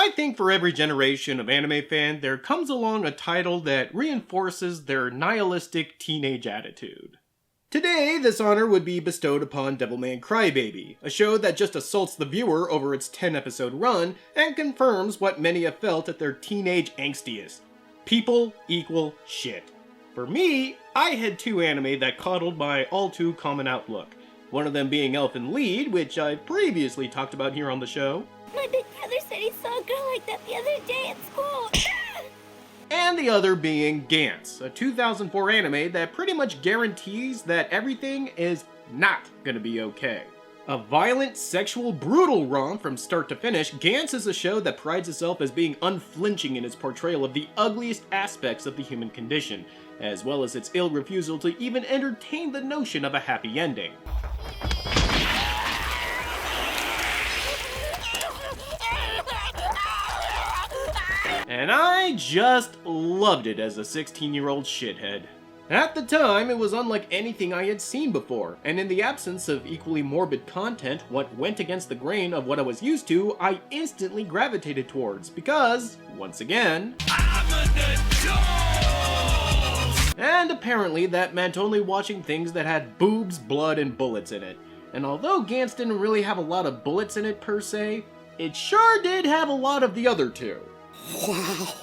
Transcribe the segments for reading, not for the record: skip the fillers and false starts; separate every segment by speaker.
Speaker 1: I think for every generation of anime fan, there comes along a title that reinforces their nihilistic teenage attitude. Today, this honor would be bestowed upon Devilman Crybaby, a show that just assaults the viewer over its 10-episode run and confirms what many have felt at their teenage angstiest. People equal shit. For me, I had two anime that coddled my all-too-common outlook. One of them being Elfen Lied, which I've previously talked about here on the show.
Speaker 2: My big brother said he saw a girl like that the other day at school.
Speaker 1: And the other being Gantz, a 2004 anime that pretty much guarantees that everything is not gonna be okay. A violent, sexual, brutal romp from start to finish, Gantz is a show that prides itself as being unflinching in its portrayal of the ugliest aspects of the human condition, as well as its ill refusal to even entertain the notion of a happy ending. And I just loved it as a 16-year-old shithead. At the time, it was unlike anything I had seen before, and in the absence of equally morbid content, what went against the grain of what I was used to, I instantly gravitated towards, because, once again, I'm an adult! And apparently that meant only watching things that had boobs, blood, and bullets in it. And although Gantz didn't really have a lot of bullets in it per se, it sure did have a lot of the other two.
Speaker 3: Wow,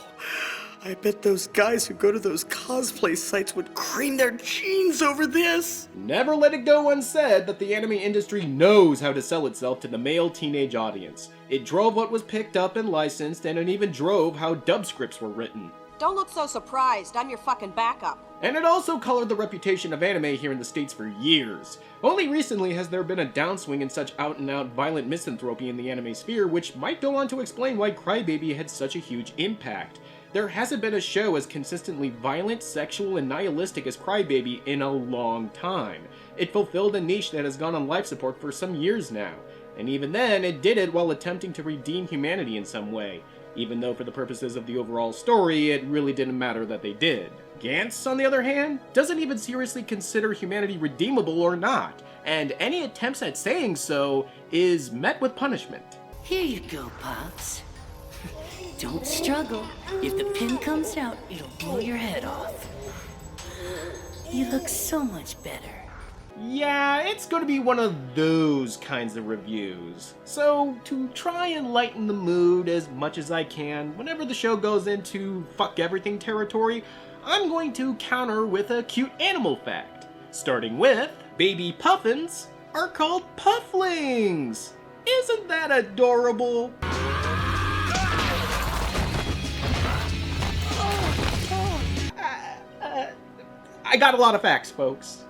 Speaker 3: I bet those guys who go to those cosplay sites would cream their jeans over this.
Speaker 1: Never let it go unsaid that the anime industry knows how to sell itself to the male teenage audience. It drove what was picked up and licensed, and it even drove how dub scripts were written.
Speaker 4: Don't look so surprised, I'm your fucking backup.
Speaker 1: And it also colored the reputation of anime here in the States for years. Only recently has there been a downswing in such out-and-out violent misanthropy in the anime sphere, which might go on to explain why Crybaby had such a huge impact. There hasn't been a show as consistently violent, sexual, and nihilistic as Crybaby in a long time. It fulfilled a niche that has gone on life support for some years now. And even then, it did it while attempting to redeem humanity in some way. Even though for the purposes of the overall story, it really didn't matter that they did. Gantz, on the other hand, doesn't even seriously consider humanity redeemable or not, and any attempts at saying so is met with punishment.
Speaker 5: Here you go, Pops. Don't struggle. If the pin comes out, it'll blow your head off. You look so much better.
Speaker 1: Yeah, it's gonna be one of those kinds of reviews. So, to try and lighten the mood as much as I can, whenever the show goes into fuck everything territory, I'm going to counter with a cute animal fact. Starting with, baby puffins are called pufflings! Isn't that adorable? I got a lot of facts, folks.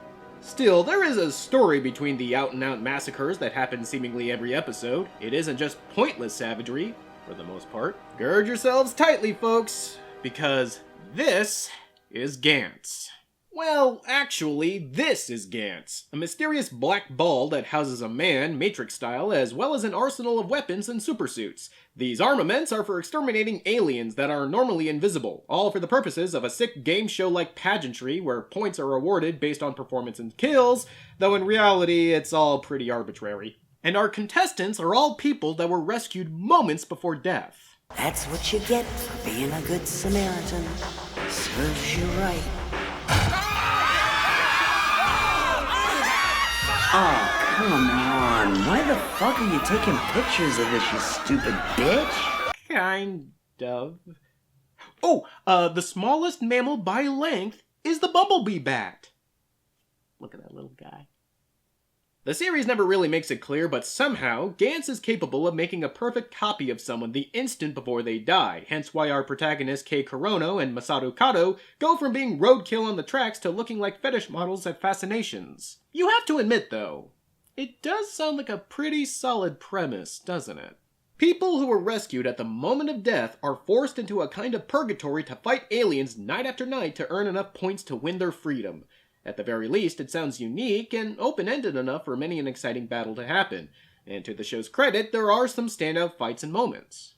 Speaker 1: Still, there is a story between the out-and-out massacres that happen seemingly every episode. It isn't just pointless savagery, for the most part. Gird yourselves tightly, folks, because this is Gantz. Well, actually, this is Gantz, a mysterious black ball that houses a man, Matrix-style, as well as an arsenal of weapons and supersuits. These armaments are for exterminating aliens that are normally invisible, all for the purposes of a sick game show-like pageantry where points are awarded based on performance and kills, though in reality it's all pretty arbitrary. And our contestants are all people that were rescued moments before death.
Speaker 5: That's what you get for being a good Samaritan. Serves you right. Oh, come on. Why the fuck are you taking pictures of this, you stupid bitch?
Speaker 1: Kind of. Oh, the smallest mammal by length is the bumblebee bat. Look at that little guy. The series never really makes it clear, but somehow, Gantz is capable of making a perfect copy of someone the instant before they die, hence why our protagonists Kei Korono and Masaru Kato go from being roadkill on the tracks to looking like fetish models at Fascinations. You have to admit, though, it does sound like a pretty solid premise, doesn't it? People who are rescued at the moment of death are forced into a kind of purgatory to fight aliens night after night to earn enough points to win their freedom. At the very least, it sounds unique and open-ended enough for many an exciting battle to happen. And to the show's credit, there are some standout fights and moments.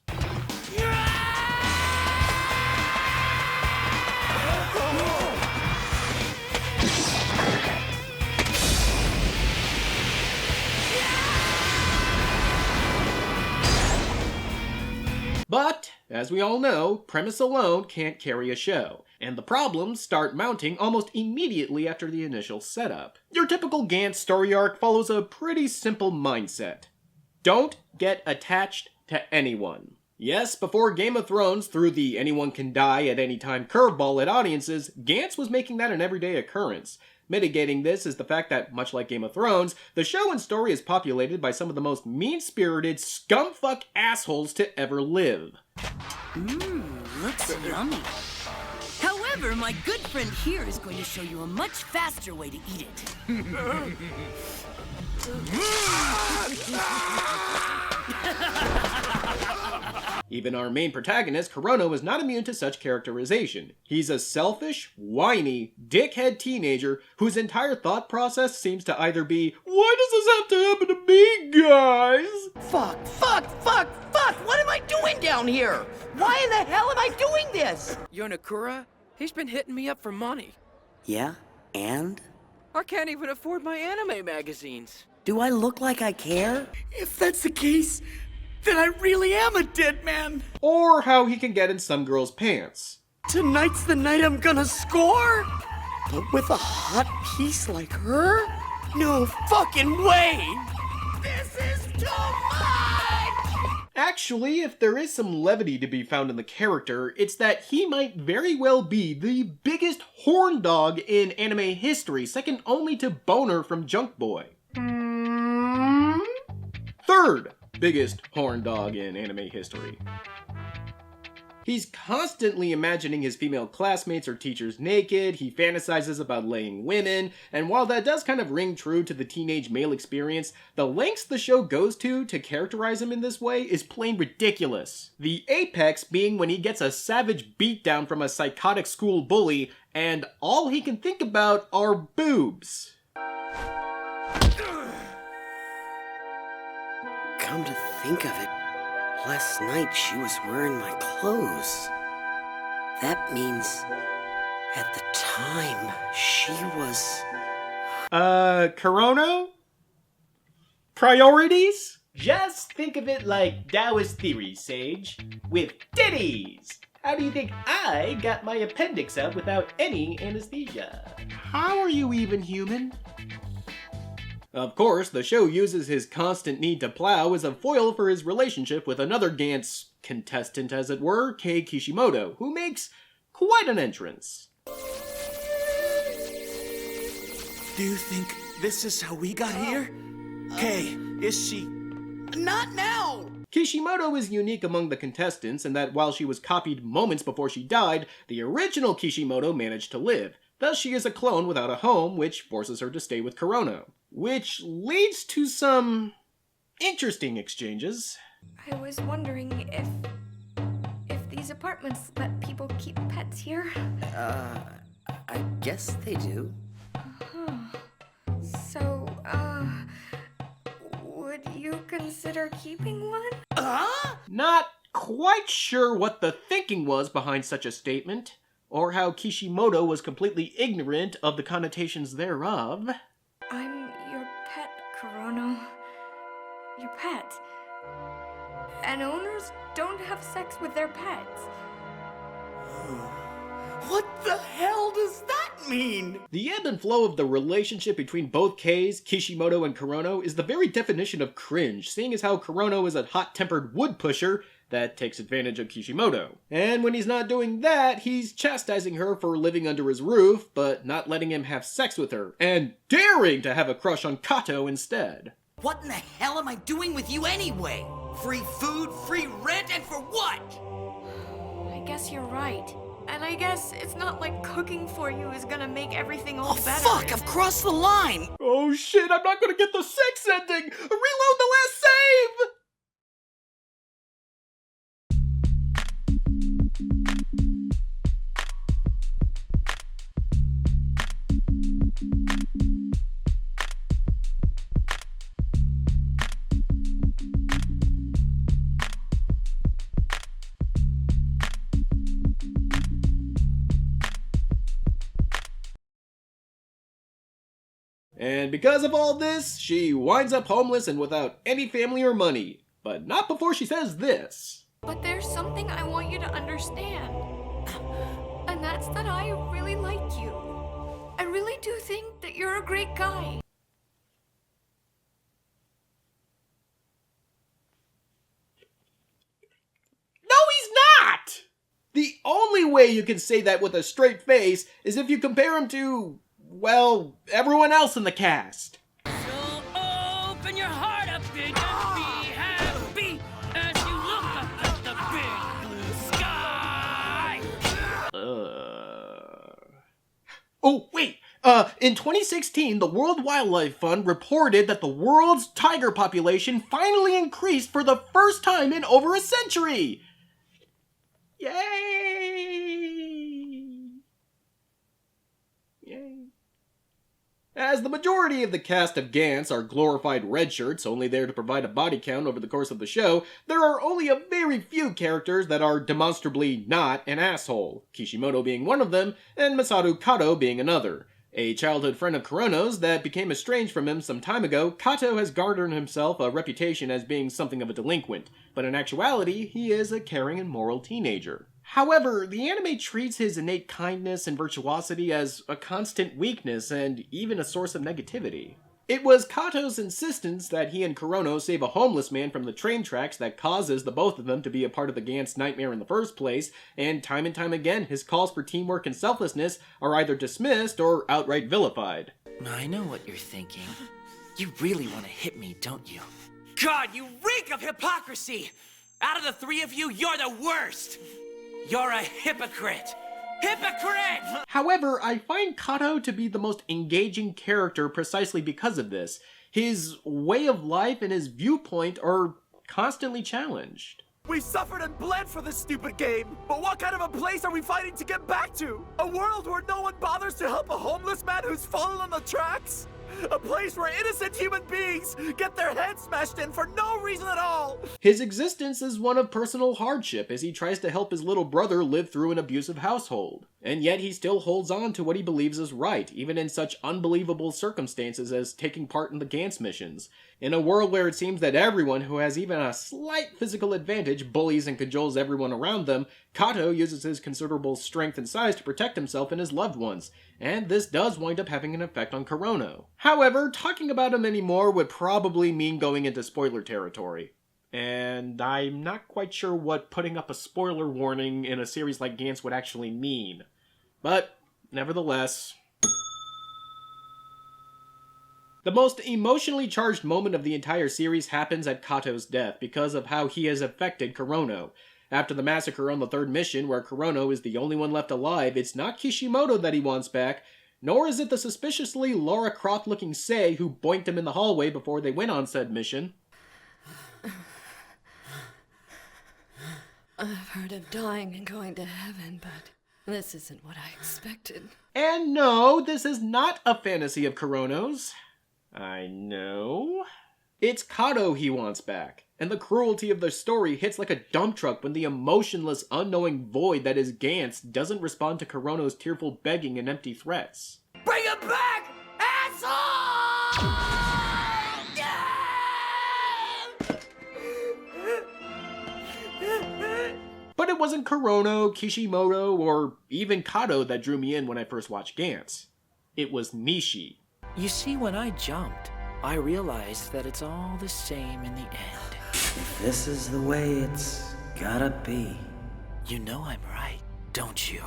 Speaker 1: But As we all know, premise alone can't carry a show, and the problems start mounting almost immediately after the initial setup. Your typical Gantz story arc follows a pretty simple mindset. Don't get attached to anyone. Yes, before Game of Thrones threw the anyone can die at any time curveball at audiences, Gantz was making that an everyday occurrence. Mitigating this is the fact that, much like Game of Thrones, the show and story is populated by some of the most mean-spirited, scumfuck assholes to ever live.
Speaker 5: Looks yummy. However, my good friend here is going to show you a much faster way to eat it.
Speaker 1: Even our main protagonist, Kurono, is not immune to such characterization. He's a selfish, whiny, dickhead teenager whose entire thought process seems to either be, why does this have to happen to me, guys?
Speaker 6: Fuck! What am I doing down here? Why in the hell am I doing this?
Speaker 7: Yonakura, he's been hitting me up for money.
Speaker 6: Yeah, and?
Speaker 7: I can't even afford my anime magazines.
Speaker 6: Do I look like I care?
Speaker 3: If that's the case, then I really am a dead man.
Speaker 1: Or how he can get in some girl's pants.
Speaker 3: Tonight's the night I'm gonna score? But with a hot piece like her? No fucking way! This is too much!
Speaker 1: Actually, if there is some levity to be found in the character, it's that he might very well be the biggest horn dog in anime history, second only to Boner from Junk Boy. Third biggest horn dog in anime history. He's constantly imagining his female classmates or teachers naked, he fantasizes about laying women, and while that does kind of ring true to the teenage male experience, the lengths the show goes to characterize him in this way is plain ridiculous. The apex being when he gets a savage beatdown from a psychotic school bully, and all he can think about are boobs.
Speaker 3: Come to think of it, last night she was wearing my clothes. That means at the time she was...
Speaker 1: Kurono? Priorities? Just think of it like Taoist theory, Sage. With titties! How do you think I got my appendix out without any anesthesia? How are you even human? Of course, the show uses his constant need to plow as a foil for his relationship with another Gantz contestant, as it were, Kei Kishimoto, who makes quite an entrance.
Speaker 8: Do you think this is how we got here? Kei, is she...
Speaker 3: Not now!
Speaker 1: Kishimoto is unique among the contestants in that while she was copied moments before she died, the original Kishimoto managed to live. Thus she is a clone without a home, which forces her to stay with Kurono. Which leads to some interesting exchanges.
Speaker 9: I was wondering if these apartments let people keep pets here.
Speaker 6: I guess they do.
Speaker 9: So, would you consider keeping one?
Speaker 1: Not quite sure what the thinking was behind such a statement, or how Kishimoto was completely ignorant of the connotations thereof.
Speaker 9: I'm your pet, Kurono. Your pet. And owners don't have sex with their pets.
Speaker 3: What the hell does that mean?
Speaker 1: The ebb and flow of the relationship between both Keis, Kishimoto, and Kurono is the very definition of cringe, seeing as how Kurono is a hot-tempered wood pusher that takes advantage of Kishimoto. And when he's not doing that, he's chastising her for living under his roof, but not letting him have sex with her, and daring to have a crush on Kato instead.
Speaker 6: What in the hell am I doing with you anyway? Free food, free rent, and for what?
Speaker 9: I guess you're right. And I guess it's not like cooking for you is gonna make everything all
Speaker 6: Oh
Speaker 9: better.
Speaker 6: fuck, I've crossed the line!
Speaker 1: Oh shit, I'm not gonna get the sex ending! Reload the last save! And because of all this, she winds up homeless and without any family or money. But not before she says this.
Speaker 9: But there's something I want you to understand. And that's that I really like you. I really do think that you're a great guy.
Speaker 1: No, he's not! The only way you can say that with a straight face is if you compare him to, well, everyone else in the cast.
Speaker 5: So open your heart up big and be happy as you look up at the big blue sky.
Speaker 1: Oh, wait! In 2016, the World Wildlife Fund reported that the world's tiger population finally increased for the first time in over a century! Yay! Yay. As the majority of the cast of Gantz are glorified redshirts only there to provide a body count over the course of the show, there are only a very few characters that are demonstrably not an asshole, Kishimoto being one of them, and Masaru Kato being another. A childhood friend of Kurono's that became estranged from him some time ago, Kato has garnered himself a reputation as being something of a delinquent, but in actuality, he is a caring and moral teenager. However, the anime treats his innate kindness and virtuosity as a constant weakness and even a source of negativity. It was Kato's insistence that he and Kurono save a homeless man from the train tracks that causes the both of them to be a part of the Gantz nightmare in the first place, and time again his calls for teamwork and selflessness are either dismissed or outright vilified.
Speaker 7: I know what you're thinking. You really want to hit me, don't you? God, you reek of hypocrisy! Out of the three of you, you're the worst! You're a hypocrite! Hypocrite!
Speaker 1: However, I find Kato to be the most engaging character precisely because of this. His way of life and his viewpoint are constantly challenged.
Speaker 8: We suffered and bled for this stupid game, but what kind of a place are we fighting to get back to? A world where no one bothers to help a homeless man who's fallen on the tracks? A place where innocent human beings get their heads smashed in for no reason at all!
Speaker 1: His existence is one of personal hardship as he tries to help his little brother live through an abusive household. And yet he still holds on to what he believes is right, even in such unbelievable circumstances as taking part in the Gantz missions. In a world where it seems that everyone who has even a slight physical advantage bullies and cajoles everyone around them, Kato uses his considerable strength and size to protect himself and his loved ones, and this does wind up having an effect on Kurono. However, talking about him anymore would probably mean going into spoiler territory. And I'm not quite sure what putting up a spoiler warning in a series like Gantz would actually mean. But, nevertheless... The most emotionally charged moment of the entire series happens at Kato's death because of how he has affected Kurono. After the massacre on the third mission, where Kurono is the only one left alive, it's not Kishimoto that he wants back, nor is it the suspiciously Lara Croft-looking Sei who boinked him in the hallway before they went on said mission.
Speaker 10: I've heard of dying and going to heaven, but this isn't what I expected.
Speaker 1: And no, this is not a fantasy of Kurono's. I know. It's Kato he wants back, and the cruelty of the story hits like a dump truck when the emotionless, unknowing void that is Gantz doesn't respond to Kurono's tearful begging and empty threats.
Speaker 6: Bring him back, asshole!
Speaker 1: But it wasn't Kurono, Kishimoto, or even Kato that drew me in when I first watched Gantz. It was Nishi.
Speaker 7: You see, when I jumped, I realized that it's all the same in the end.
Speaker 11: This is the way it's gotta be.
Speaker 7: You know I'm right, don't you?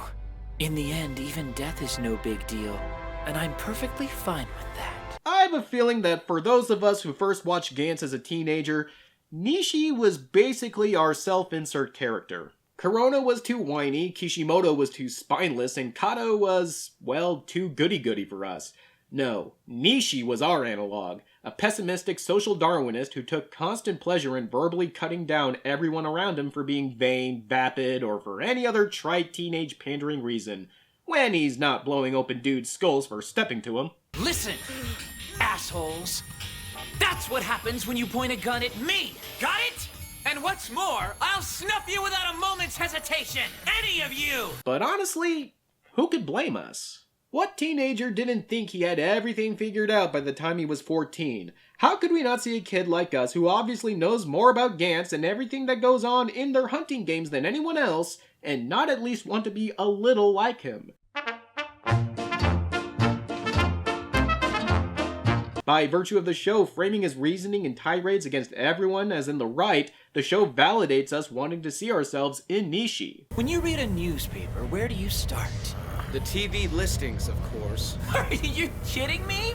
Speaker 7: In the end, even death is no big deal, and I'm perfectly fine with that.
Speaker 1: I have a feeling that for those of us who first watched Gantz as a teenager, Nishi was basically our self-insert character. Kurono was too whiny, Kishimoto was too spineless, and Kato was, well, too goody-goody for us. No, Nishi was our analog, a pessimistic social Darwinist who took constant pleasure in verbally cutting down everyone around him for being vain, vapid, or for any other trite teenage pandering reason, when he's not blowing open dudes' skulls for stepping to him.
Speaker 7: Listen, assholes! That's what happens when you point a gun at me! Got it? And what's more, I'll snuff you without a moment's hesitation! Any of you!
Speaker 1: But honestly, who could blame us? What teenager didn't think he had everything figured out by the time he was 14? How could we not see a kid like us who obviously knows more about Gantz and everything that goes on in their hunting games than anyone else, and not at least want to be a little like him? By virtue of the show framing his reasoning and tirades against everyone as in the right, the show validates us wanting to see ourselves in Nishi.
Speaker 7: When you read a newspaper, where do you start?
Speaker 12: The TV listings, of course.
Speaker 7: Are you kidding me?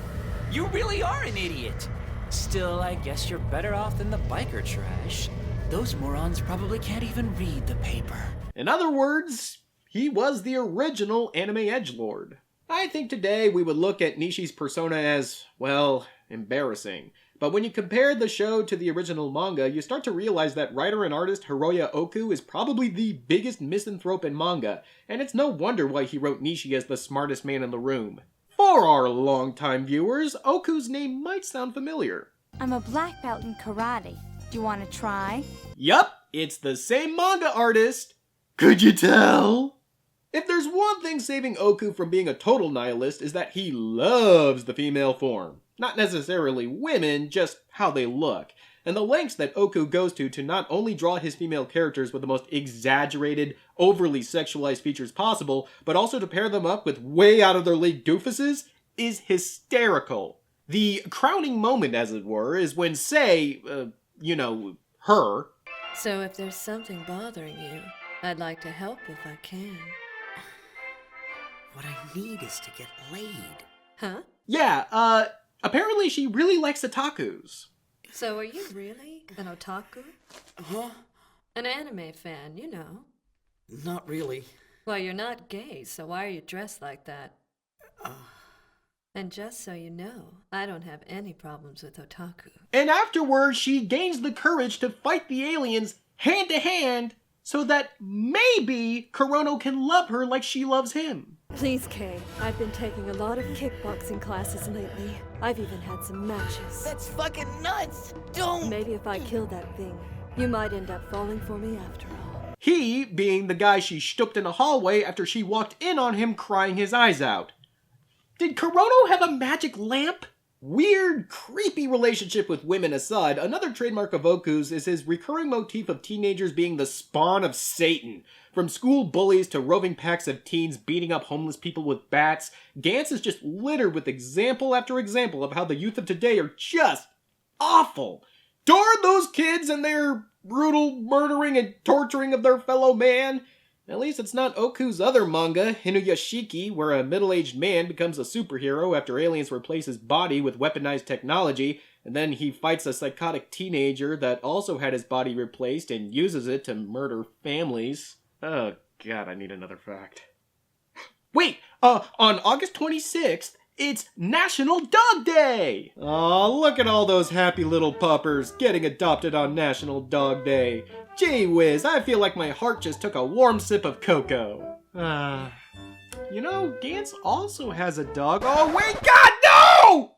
Speaker 7: You really are an idiot. Still, I guess you're better off than the biker trash. Those morons probably can't even read the paper.
Speaker 1: In other words, he was the original anime edgelord. I think today we would look at Nishi's persona as, well, embarrassing. But when you compare the show to the original manga, you start to realize that writer and artist Hiroya Oku is probably the biggest misanthrope in manga, and it's no wonder why he wrote Nishi as the smartest man in the room. For our longtime viewers, Oku's name might sound familiar.
Speaker 2: I'm a black belt in karate. Do you want to try?
Speaker 1: Yup, it's the same manga artist. Could you tell? If there's one thing saving Oku from being a total nihilist is that he loves the female form. Not necessarily women, just how they look. And the lengths that Oku goes to not only draw his female characters with the most exaggerated, overly sexualized features possible, but also to pair them up with way out of their league doofuses, is hysterical. The crowning moment, as it were, is when, say, her.
Speaker 10: So if there's something bothering you, I'd like to help if I can.
Speaker 3: What I need is to get laid.
Speaker 10: Huh?
Speaker 1: Yeah, apparently she really likes otakus.
Speaker 10: So are you really an otaku?
Speaker 3: Huh?
Speaker 10: An anime fan, you know.
Speaker 3: Not really.
Speaker 10: Well, you're not gay, so why are you dressed like that? And just so you know, I don't have any problems with otaku.
Speaker 1: And afterwards, she gains the courage to fight the aliens hand to hand so that maybe Kurono can love her like she loves him.
Speaker 10: Please, Kay. I've been taking a lot of kickboxing classes lately. I've even had some matches.
Speaker 6: That's fucking nuts! Don't!
Speaker 10: Maybe if I kill that thing, you might end up falling for me after all.
Speaker 1: He being the guy she stooped in a hallway after she walked in on him crying his eyes out. Did Kurono have a magic lamp? Weird, creepy relationship with women aside, another trademark of Oku's is his recurring motif of teenagers being the spawn of Satan. From school bullies to roving packs of teens beating up homeless people with bats, Gantz is just littered with example after example of how the youth of today are just awful. Darn those kids and their brutal murdering and torturing of their fellow man. At least it's not Oku's other manga, Inuyashiki, where a middle-aged man becomes a superhero after aliens replace his body with weaponized technology, and then he fights a psychotic teenager that also had his body replaced and uses it to murder families. Oh god, I need another fact. Wait, on August 26th, it's National Dog Day! Aw, look at all those happy little puppers getting adopted on National Dog Day. Gee whiz, I feel like my heart just took a warm sip of cocoa. You know, Gantz also has a dog. Oh wait, god, no!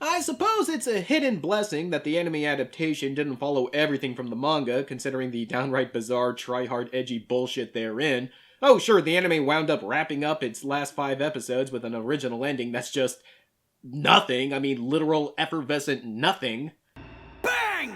Speaker 1: I suppose it's a hidden blessing that the anime adaptation didn't follow everything from the manga, considering the downright bizarre, try-hard, edgy bullshit therein. Oh sure, the anime wound up wrapping up its last 5 episodes with an original ending that's just nothing. I mean, literal effervescent nothing.
Speaker 7: Bang!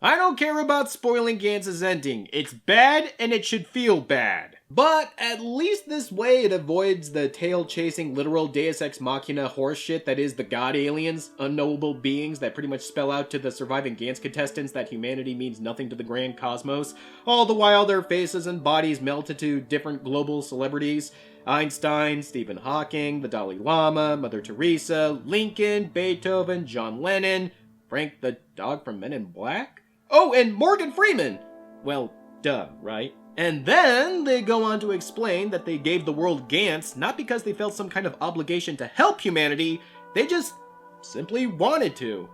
Speaker 1: I don't care about spoiling Gantz's ending. It's bad, and it should feel bad. But at least this way it avoids the tail-chasing literal Deus Ex Machina horseshit that is the god aliens, unknowable beings that pretty much spell out to the surviving Gantz contestants that humanity means nothing to the grand cosmos, all the while their faces and bodies melt into different global celebrities. Einstein, Stephen Hawking, the Dalai Lama, Mother Teresa, Lincoln, Beethoven, John Lennon, Frank the dog from Men in Black? Oh, and Morgan Freeman! Well, duh, right? And then they go on to explain that they gave the world Gantz not because they felt some kind of obligation to help humanity, they just simply wanted to.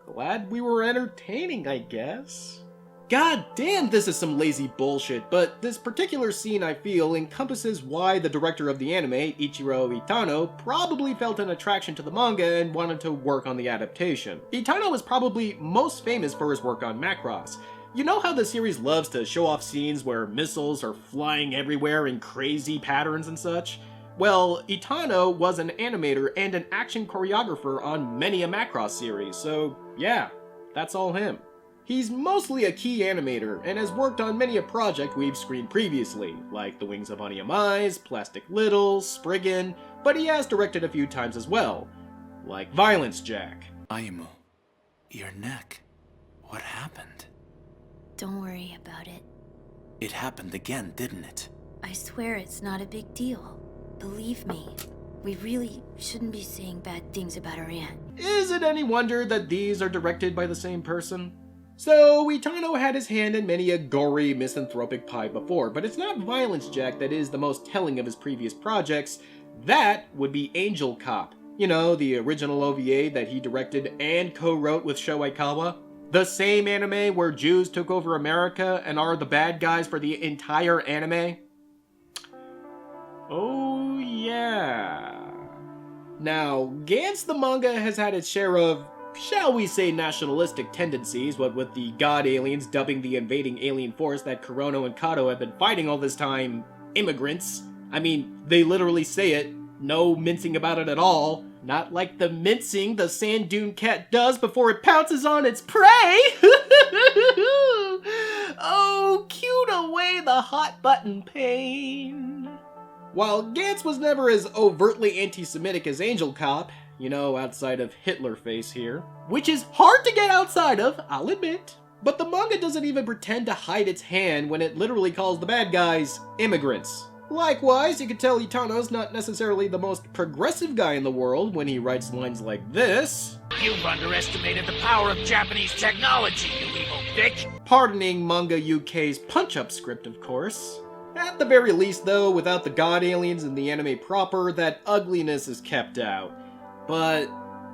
Speaker 1: Glad we were entertaining, I guess. God damn, this is some lazy bullshit, but this particular scene, I feel, encompasses why the director of the anime, Ichiro Itano, probably felt an attraction to the manga and wanted to work on the adaptation. Itano is probably most famous for his work on Macross. You know how the series loves to show off scenes where missiles are flying everywhere in crazy patterns and such? Well, Itano was an animator and an action choreographer on many a Macross series, so yeah, that's all him. He's mostly a key animator, and has worked on many a project we've screened previously, like The Wings of Honey Eyes, Plastic Little, Spriggan, but he has directed a few times as well, like Violence Jack.
Speaker 13: Ayumu, your neck. What happened?
Speaker 2: Don't worry about it.
Speaker 13: It happened again, didn't it?
Speaker 2: I swear it's not a big deal. Believe me, we really shouldn't be saying bad things about our aunt.
Speaker 1: Is it any wonder that these are directed by the same person? So, Itano had his hand in many a gory, misanthropic pie before, but it's not Violence Jack that is the most telling of his previous projects. That would be Angel Cop. You know, the original OVA that he directed and co-wrote with Sho Aikawa. The same anime where Jews took over America and are the bad guys for the entire anime. Oh yeah. Now, Gantz the manga has had its share of, shall we say, nationalistic tendencies, what with the god aliens dubbing the invading alien force that Kurono and Kato have been fighting all this time immigrants. I mean, they literally say it, no mincing about it at all. Not like the mincing the sand dune cat does before it pounces on its prey! Oh, cute away the hot button pain. While Gantz was never as overtly anti-Semitic as Angel Cop, you know, outside of Hitler face here, which is hard to get outside of, I'll admit, but the manga doesn't even pretend to hide its hand when it literally calls the bad guys immigrants. Likewise, you can tell Itano's not necessarily the most progressive guy in the world when he writes lines like this.
Speaker 14: You've underestimated the power of Japanese technology, you evil bitch!
Speaker 1: Pardoning Manga UK's punch-up script, of course. At the very least, though, without the god aliens and the anime proper, that ugliness is kept out. But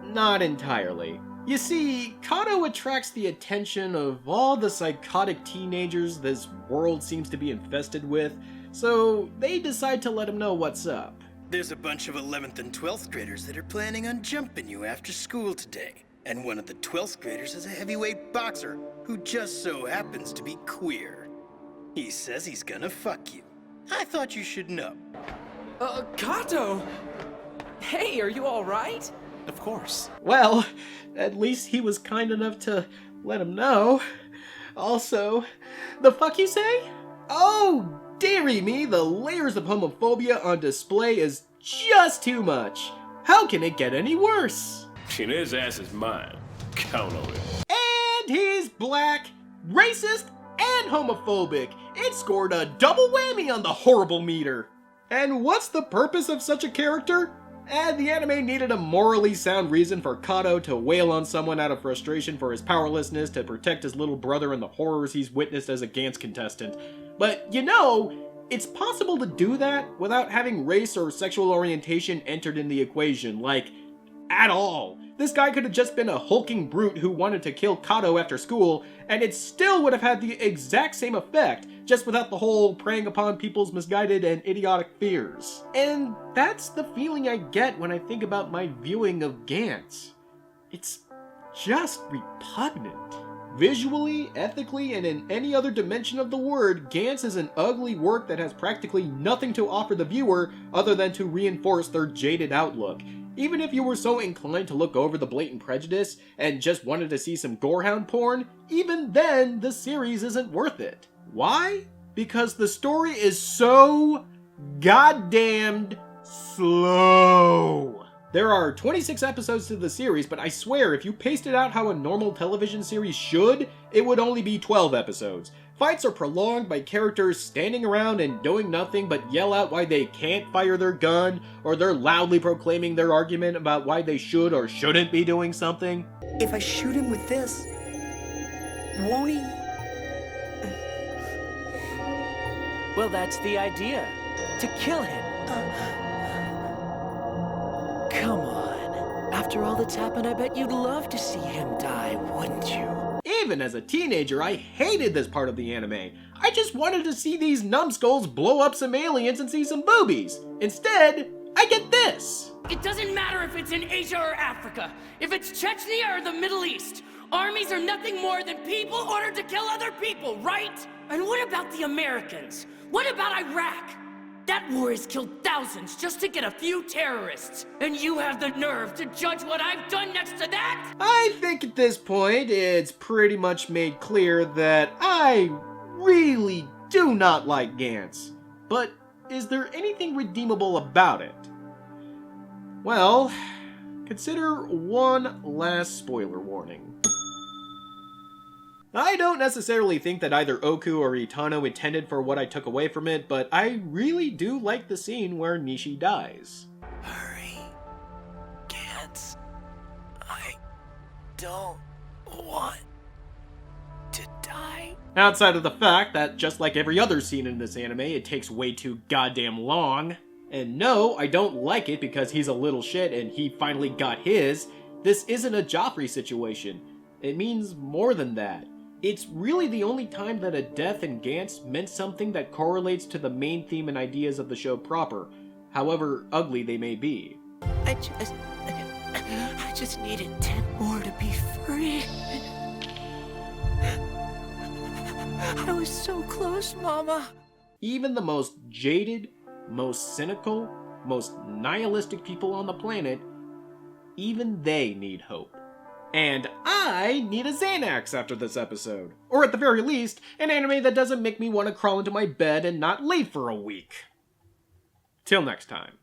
Speaker 1: not entirely. You see, Kato attracts the attention of all the psychotic teenagers this world seems to be infested with, so they decide to let him know what's up.
Speaker 15: There's a bunch of 11th and 12th graders that are planning on jumping you after school today. And one of the 12th graders is a heavyweight boxer who just so happens to be queer. He says he's gonna fuck you. I thought you should know.
Speaker 7: Kato! Hey, are you alright?
Speaker 13: Of course.
Speaker 1: Well, at least he was kind enough to let him know. Also, the fuck you say? Oh, dearie me, the layers of homophobia on display is just too much. How can it get any worse?
Speaker 16: And his ass is mine. Count on it.
Speaker 1: And he's black, racist, and homophobic. It scored a double whammy on the horrible meter. And what's the purpose of such a character? The anime needed a morally sound reason for Kato to wail on someone out of frustration for his powerlessness to protect his little brother and the horrors he's witnessed as a Gantz contestant. But you know, it's possible to do that without having race or sexual orientation entered in the equation, like, at all. This guy could have just been a hulking brute who wanted to kill Kato after school, and it still would have had the exact same effect, just without the whole preying upon people's misguided and idiotic fears. And that's the feeling I get when I think about my viewing of Gantz. It's just repugnant. Visually, ethically, and in any other dimension of the word, Gantz is an ugly work that has practically nothing to offer the viewer other than to reinforce their jaded outlook. Even if you were so inclined to look over the blatant prejudice and just wanted to see some gorehound porn, even then, the series isn't worth it. Why? Because the story is so goddamned slow. There are 26 episodes to the series, but I swear if you paced it out how a normal television series should, it would only be 12 episodes. Fights are prolonged by characters standing around and doing nothing but yell out why they can't fire their gun, or they're loudly proclaiming their argument about why they should or shouldn't be doing something.
Speaker 3: If I shoot him with this, won't he?
Speaker 7: Well, that's the idea. To kill him. Come on. After all that's happened, I bet you'd love to see him die, wouldn't you?
Speaker 1: Even as a teenager, I hated this part of the anime. I just wanted to see these numbskulls blow up some aliens and see some boobies. Instead, I get this.
Speaker 17: It doesn't matter if it's in Asia or Africa, if it's Chechnya or the Middle East. Armies are nothing more than people ordered to kill other people, right? And what about the Americans? What about Iraq? That war has killed thousands just to get a few terrorists. And you have the nerve to judge what I've done next to that?
Speaker 1: I think at this point, it's pretty much made clear that I really do not like Gantz. But is there anything redeemable about it? Well, consider one last spoiler warning. I don't necessarily think that either Oku or Itano intended for what I took away from it, but I really do like the scene where Nishi dies.
Speaker 3: Hurry. Gantz. I don't want to die.
Speaker 1: Outside of the fact that, just like every other scene in this anime, it takes way too goddamn long. And no, I don't like it because he's a little shit and he finally got his. This isn't a Joffrey situation. It means more than that. It's really the only time that a death in Gantz meant something that correlates to the main theme and ideas of the show proper, however ugly they may be.
Speaker 3: I just needed 10 more to be free. I was so close, Mama.
Speaker 1: Even the most jaded, most cynical, most nihilistic people on the planet, even they need hope. And I need a Xanax after this episode. Or at the very least, an anime that doesn't make me want to crawl into my bed and not leave for a week. Till next time.